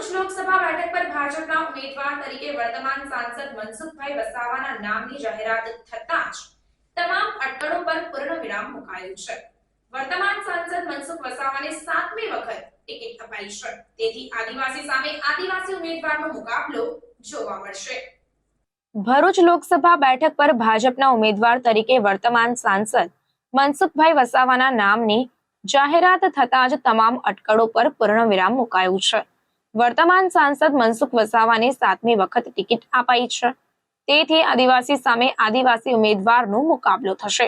ભરૂચ લોકસભા બેઠક પર ભાજપના ઉમેદવાર તરીકે વર્તમાન સાંસદ મનસુખભાઈ વસાવાના નામની જાહેરાત થતાં જ તમામ અટકળો પર પૂર્ણવિરામ મુકાયું છે। વર્તમાન સાંસદ મનસુખ વસાવાને 7મી વખત ટિકિટ અપાઈ છે, તેથી આદિવાસી સામે આદિવાસી ઉમેદવારનો મુકાબલો જોવા મળશે। ભરૂચ લોકસભા બેઠક પર ભાજપના ઉમેદવાર તરીકે વર્તમાન સાંસદ મનસુખભાઈ વસાવાના નામની જાહેરાત થતાં જ તમામ અટકળો પર પૂર્ણવિરામ મુકાયું છે। વર્તમાન સાંસદ મનસુખ વસાવાને 7મી વખત ટિકિટ અપાઈ છે, તેથી આદિવાસી સામે આદિવાસી ઉમેદવારનો મુકાબલો થશે।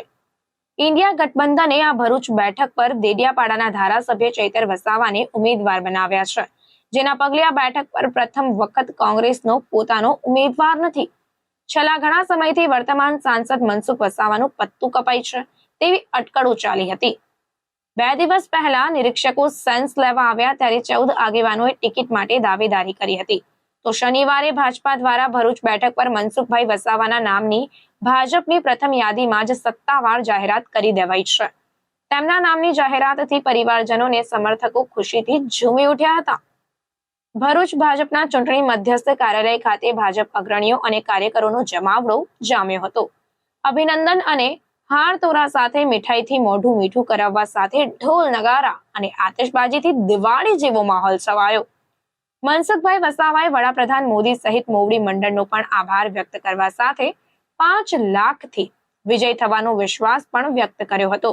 ઇન્ડિયા ગઠબંધને આ ભરૂચ બેઠક પર દેડિયાપાડાના ધારાસભ્ય ચૈતર વસાવાને ઉમેદવાર બનાવ્યા છે, જેના પગલે આ બેઠક પર પ્રથમ વખત કોંગ્રેસનો પોતાનો ઉમેદવાર નથી। છેલ્લા ઘણા સમયથી વર્તમાન સાંસદ મનસુખ વસાવાનું પત્તું કપાય છે તેવી અટકળો ચાલી હતી। 2 દિવસ પહેલા નિરીક્ષકો સેન્સ લેવા આવ્યા ત્યારે 14 આગેવાનોએ ટિકિટ માટે દાવેદારી કરી હતી, તો શનિવારે ભાજપા દ્વારા ભરૂચ બેઠક પર મનસુખભાઈ વસાવાના નામની ભાજપની પ્રથમ યાદીમાં જ સત્તાવાર જાહેરાત કરી દેવાઈ છે। તેમના નામની જાહેરાતથી પરિવારજનોને સમર્થકો ખુશીથી ઝૂમી ઉઠ્યા હતા। ભરૂચ ભાજપના ચૂંટણી મધ્યસ્થ કાર્યાલય ખાતે ભાજપ અગ્રણીઓ અને કાર્યકરોનો જમાવડો જામ્યો હતો। અભિનંદન અને હાર તોરા સાથે મીઠાઈથી મોઢું મીઠું કરાવવા સાથે ઢોલ નગારા અને આતિશબાજીથી દિવાળી જેવો માહોલ છવાયો। મનસુખભાઈ વસાવાએ વડાપ્રધાન મોદી સહિત મોવડી મંડળનો પણ આભાર વ્યક્ત કરવા સાથે 5 લાખથી વિજય થવાનો વિશ્વાસ પણ વ્યક્ત કર્યો હતો।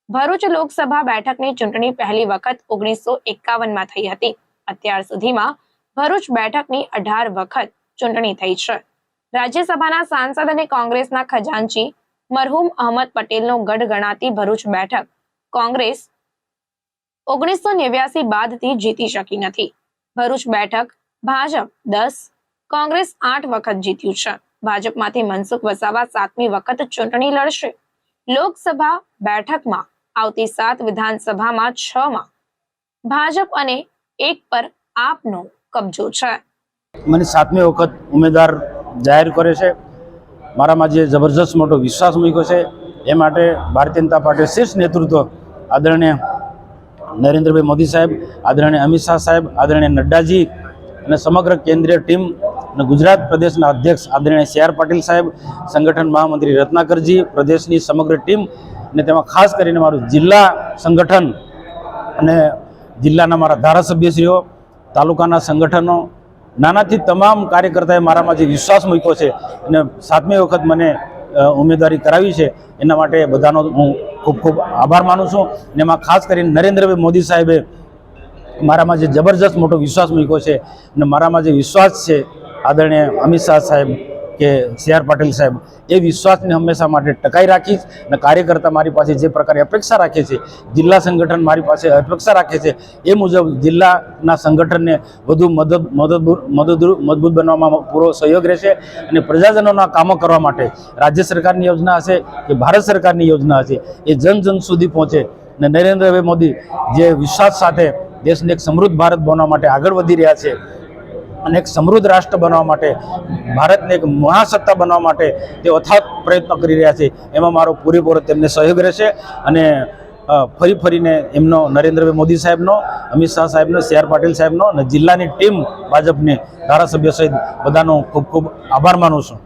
ભરૂચ લોકસભા બેઠકની ચૂંટણી પહેલી વખત 1951માં થઈ હતી। અત્યાર સુધીમાં ભરૂચ બેઠકની 18 વખત ચૂંટણી થઈ છે। રાજ્યસભાના સાંસદ અને કોંગ્રેસના ખજાનચી મરહુમ અહમદ પટેલનો ગઢ ગણાતી ભરૂચ બેઠક કોંગ્રેસ 1989 બાદથી જીતી શકી નથી। ભરૂચ બેઠક ભાજપ 10, કોંગ્રેસ 8 વખત જીત્યું છે। ભાજપમાંથી મનસુખ વસાવા 7મી વખત ચૂંટણી લડશે। લોકસભા બેઠકમાં આવતી 7 વિધાનસભામાં 6માં ભાજપ અને 1 પર આપનો કબજો છે। મને 7મી વખત ઉમેદવાર જાહેર કરે છે। મારામાં જે જબરજસ્ત મોટો વિશ્વાસ મૂક્યો છે એ માટે ભારતીય જનતા પાર્ટી શીર્ષ નેતૃત્વ આદરણીય નરેન્દ્રભાઈ મોદી સાહેબ, આદરણીય અમિત શાહ સાહેબ, આદરણીય નડ્ડાજી અને સમગ્ર કેન્દ્રીય ટીમ અને ગુજરાત પ્રદેશના અધ્યક્ષ આદરણીય CR પાટીલ સાહેબ, સંગઠન મહામંત્રી રત્નાકરજી, પ્રદેશની સમગ્ર ટીમ અને તેમાં ખાસ કરીને મારું જિલ્લા સંગઠન અને જિલ્લાના મારા ધારાસભ્યશ્રીઓ, તાલુકાના સંગઠનો, નાનાથી તમામ કાર્યકર્તાએ મારામાં જે વિશ્વાસ મૂક્યો છે અને 7મી વખત મને ઉમેદવારી કરાવી છે એના માટે બધાનો હું ખૂબ ખૂબ આભાર માનું છું। અને એમાં ખાસ કરીને નરેન્દ્રભાઈ મોદી સાહેબે મારામાં જે જબરજસ્ત મોટો વિશ્વાસ મૂક્યો છે અને મારામાં જે વિશ્વાસ છે આદરણીય અમિત શાહ સાહેબ કે CR પાટીલ સાહેબ, એ વિશ્વાસને હંમેશા માટે ટકાઈ રાખીશ અને કાર્યકર્તા મારી પાસે જે પ્રકારે અપેક્ષા રાખે છે, જિલ્લા સંગઠન મારી પાસે અપેક્ષા રાખે છે, એ મુજબ જિલ્લાના સંગઠનને વધુ મજબૂત બનાવવામાં પૂરો સહયોગ રહેશે અને પ્રજાજનોના કામો કરવા માટે રાજ્ય સરકારની યોજના હશે કે ભારત સરકારની યોજના હશે એ જન જન સુધી પહોંચે અને નરેન્દ્રભાઈ મોદી જે વિશ્વાસ સાથે દેશને એક સમૃદ્ધ ભારત બનાવવા માટે આગળ વધી રહ્યા છે અને એક સમૃદ્ધ રાષ્ટ્ર બનાવવા માટે, ભારતને એક મહાસત્તા બનાવવા માટે તે અથાગ પ્રયત્નો કરી રહ્યા છે, એમાં મારો પૂરેપૂરો તેમને સહયોગ રહેશે। અને ફરીને એમનો નરેન્દ્રભાઈ મોદી સાહેબનો, અમિત શાહ સાહેબનો, CR પાટીલ સાહેબનો અને જિલ્લાની ટીમ ભાજપની ધારાસભ્ય સહિત બધાનો ખૂબ ખૂબ આભાર માનું છું।